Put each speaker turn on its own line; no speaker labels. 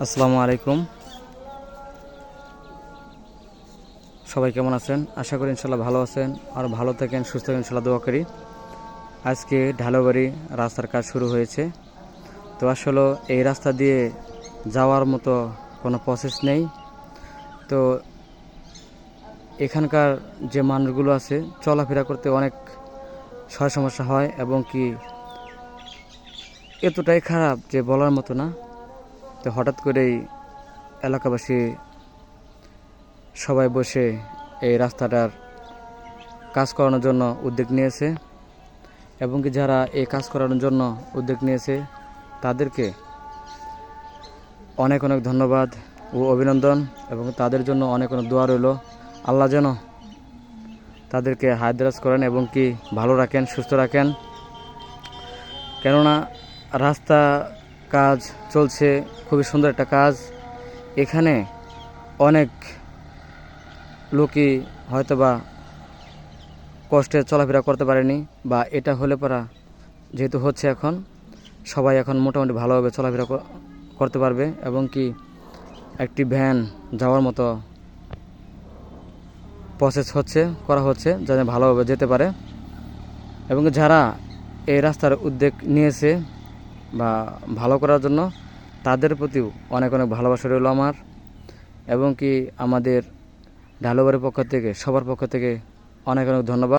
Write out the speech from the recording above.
আসসালামু আলাইকুম। সবাই কেমন আছেন? আশা করি ইনশাল্লাহ ভালো আছেন আর ভালো থাকেন, সুস্থ থাকেন, ইনশাল্লাহ দোয়া করি। আজকে ঢালুবাড়ি রাস্তার কাজ শুরু হয়েছে। তো আসলে এই রাস্তা দিয়ে যাওয়ার মতো কোনো প্রসেস নেই। তো এখানকার যে মানুষগুলো আছে চলাফেরা করতে অনেক সমস্যা হয় এবং কি এতটাই খারাপ যে বলার মতো না। তো হঠাৎ করেই এলাকাবাসী সবাই বসে এই রাস্তাটার কাজ করানোর জন্য উদ্যোগ নিয়েছে এবং কি যারা এই কাজ করানোর জন্য উদ্যোগ নিয়েছে তাদেরকে অনেক অনেক ধন্যবাদ ও অভিনন্দন এবং তাদের জন্য অনেক অনেক দোয়া রইল। আল্লাহ যেন তাদেরকে হায়দ্রাজ করেন এবং কি ভালো রাখেন, সুস্থ রাখেন। কেননা রাস্তা কাজ চলছে, খুবই সুন্দর একটা কাজ। এখানে অনেক লোকই হয়তোবা কষ্টে চলাফেরা করতে পারেনি, বা এটা হলে পরা যেহেতু হচ্ছে এখন সবাই এখন মোটামুটি ভালোভাবে চলাফেরা করতে পারবে এবং কি একটি ভ্যান যাওয়ার মতো প্রসেস করা হচ্ছে যাতে ভালোভাবে যেতে পারে। এবং যারা এই রাস্তার উদ্যোগ নিয়েছে বা ভালো করার জন্য তাদের প্রতিও অনেক অনেক ভালোবাসা রইল আমার, এবং কি আমাদের ঢালুবাড়ির পক্ষ থেকে, সবার পক্ষ থেকে অনেক অনেক ধন্যবাদ।